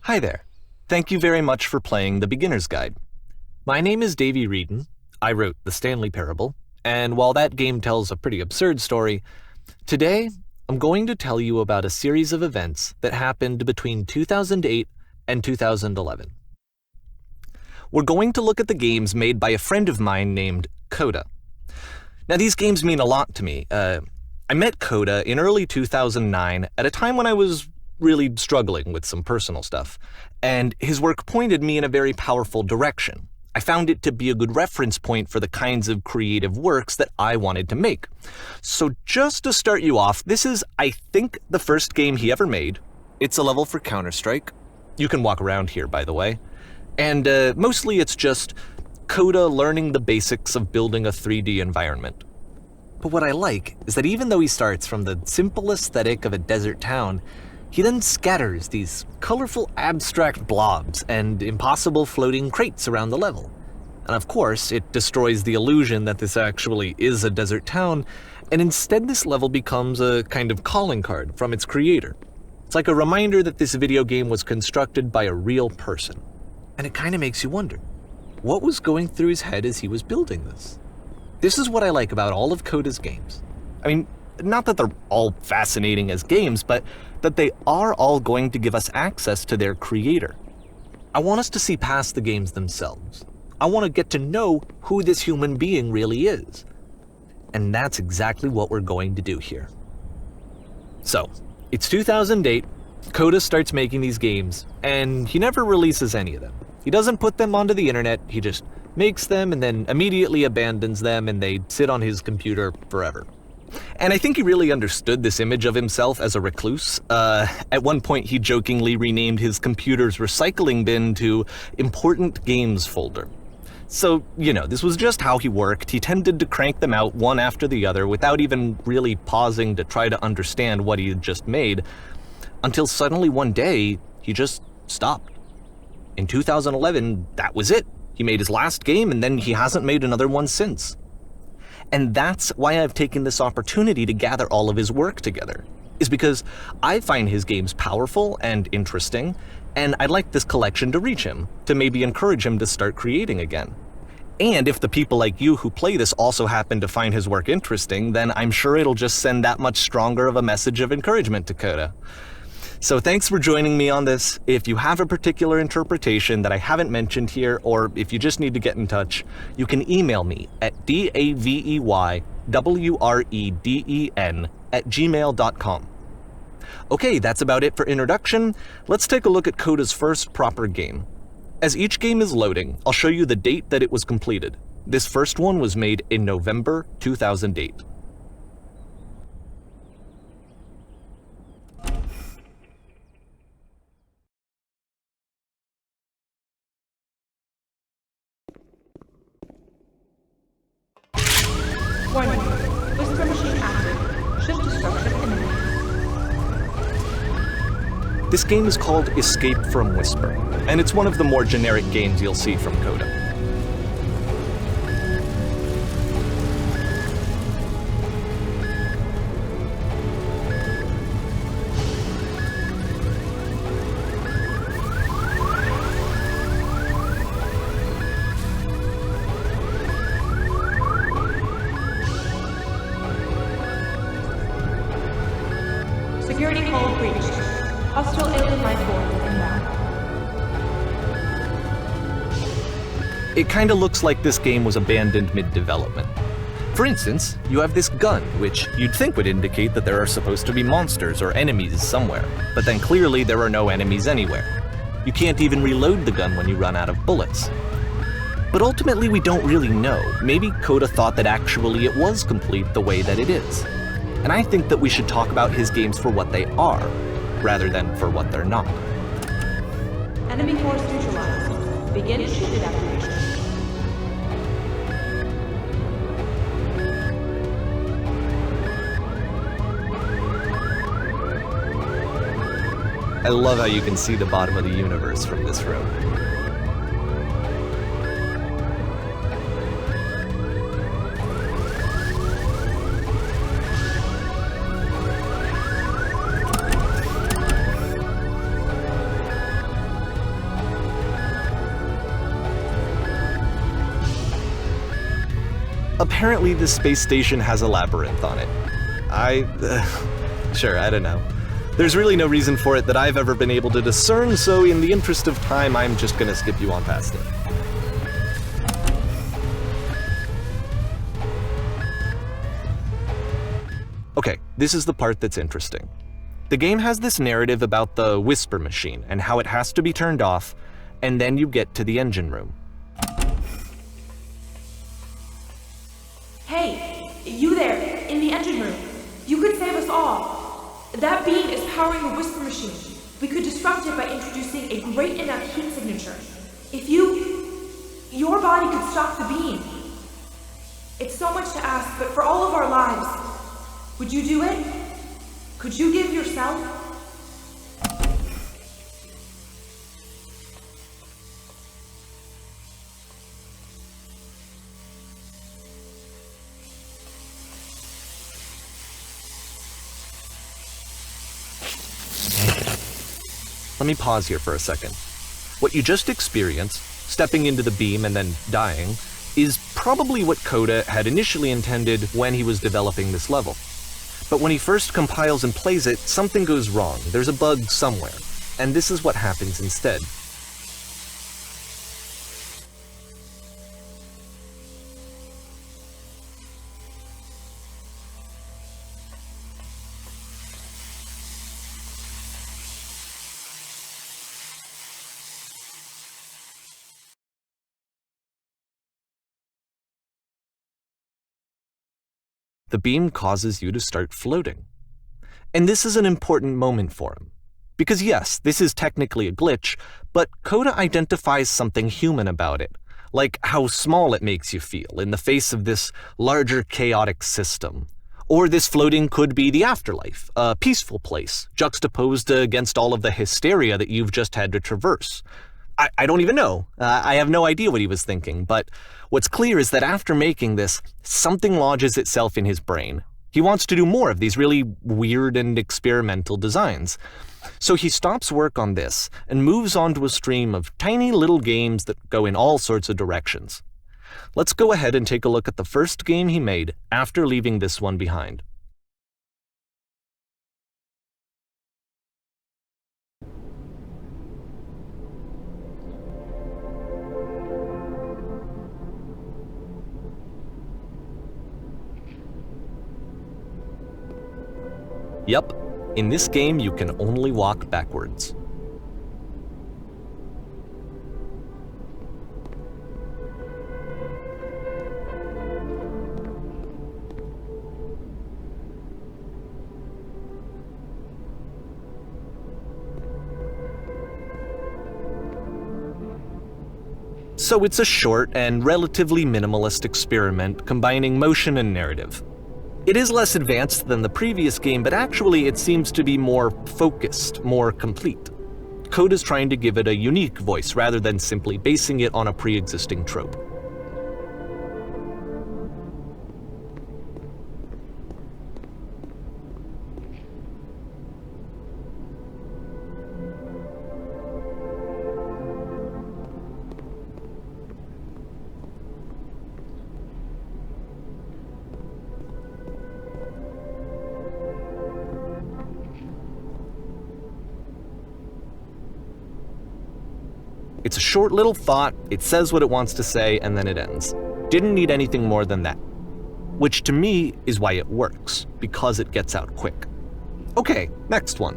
Hi there. Thank you very much for playing The Beginner's Guide. My name is Davey Reedon. I wrote the Stanley Parable, and while that game tells a pretty absurd story, today I'm going to tell you about a series of events that happened between 2008 and 2011. We're going to look at the games made by a friend of mine named Coda. Now, these games mean a lot to me. I met Coda in early 2009 at a time when I was really struggling with some personal stuff, and his work pointed me in a very powerful direction. I found it to be a good reference point for the kinds of creative works that I wanted to make. So just to start you off, this is, I think, the first game he ever made. It's a level for Counter-Strike. You can walk around here, by the way. And mostly it's just Coda learning the basics of building a 3D environment. But what I like is that even though he starts from the simple aesthetic of a desert town, he then scatters these colorful abstract blobs and impossible floating crates around the level. And of course, it destroys the illusion that this actually is a desert town, and instead this level becomes a kind of calling card from its creator. It's like a reminder that this video game was constructed by a real person. And it kind of makes you wonder, what was going through his head as he was building this? This is what I like about all of Coda's games. I mean, not that they're all fascinating as games, but that they are all going to give us access to their creator. I want us to see past the games themselves. I want to get to know who this human being really is. And that's exactly what we're going to do here. So, it's 2008, Coda starts making these games, and he never releases any of them. He doesn't put them onto the internet, he just makes them and then immediately abandons them, and they sit on his computer forever. And I think he really understood this image of himself as a recluse. At one point, he jokingly renamed his computer's recycling bin to Important Games Folder. So, this was just how he worked. He tended to crank them out one after the other without even really pausing to try to understand what he had just made, until suddenly one day, he just stopped. In 2011, that was it. He made his last game, and then he hasn't made another one since. And that's why I've taken this opportunity to gather all of his work together, is because I find his games powerful and interesting, and I'd like this collection to reach him, to maybe encourage him to start creating again. And if the people like you who play this also happen to find his work interesting, then I'm sure it'll just send that much stronger of a message of encouragement to Coda. So thanks for joining me on this. If you have a particular interpretation that I haven't mentioned here, or if you just need to get in touch, you can email me at daveywreden@gmail.com. Okay, that's about it for introduction. Let's take a look at Coda's first proper game. As each game is loading, I'll show you the date that it was completed. This first one was made in November 2008. Warning. Whisper machine active. Ship destruction imminent. This game is called Escape from Whisper, and it's one of the more generic games you'll see from Coda. Security hull breached. Hostile alien life form inbound. It kinda looks like this game was abandoned mid-development. For instance, you have this gun, which you'd think would indicate that there are supposed to be monsters or enemies somewhere, but then clearly there are no enemies anywhere. You can't even reload the gun when you run out of bullets. But ultimately we don't really know. Maybe Coda thought that actually it was complete the way that it is. And I think that we should talk about his games for what they are, rather than for what they're not. Enemy force neutralized. Begin ship evacuation. I love how you can see the bottom of the universe from this room. apparently this space station has a labyrinth on it. Sure, I don't know. There's really no reason for it that I've ever been able to discern, so in the interest of time, I'm just gonna skip you on past it. Okay, this is the part that's interesting. The game has this narrative about the whisper machine and how it has to be turned off, and then you get to the engine room. Hey, you there, in the engine room. You could save us all. That beam is powering the whisper machine. We could disrupt it by introducing a great enough heat signature. If your body could stop the beam. It's so much to ask, but for all of our lives, would you do it? Could you give yourself? Let me pause here for a second. What you just experienced, stepping into the beam and then dying, is probably what Coda had initially intended when he was developing this level. But when he first compiles and plays it, something goes wrong. There's a bug somewhere, and this is what happens instead. The beam causes you to start floating. And this is an important moment for him. Because yes, this is technically a glitch, but Coda identifies something human about it, like how small it makes you feel in the face of this larger chaotic system. Or this floating could be the afterlife, a peaceful place, juxtaposed against all of the hysteria that you've just had to traverse. I don't even know. I have no idea what he was thinking, but what's clear is that after making this, something lodges itself in his brain. He wants to do more of these really weird and experimental designs. So he stops work on this and moves on to a stream of tiny little games that go in all sorts of directions. Let's go ahead and take a look at the first game he made after leaving this one behind. Yep, in this game you can only walk backwards. So it's a short and relatively minimalist experiment combining motion and narrative. It is less advanced than the previous game, but actually it seems to be more focused, more complete. Coda's trying to give it a unique voice rather than simply basing it on a pre-existing trope. It's a short little thought, it says what it wants to say, and then it ends. Didn't need anything more than that. Which to me is why it works, because it gets out quick. Okay, next one.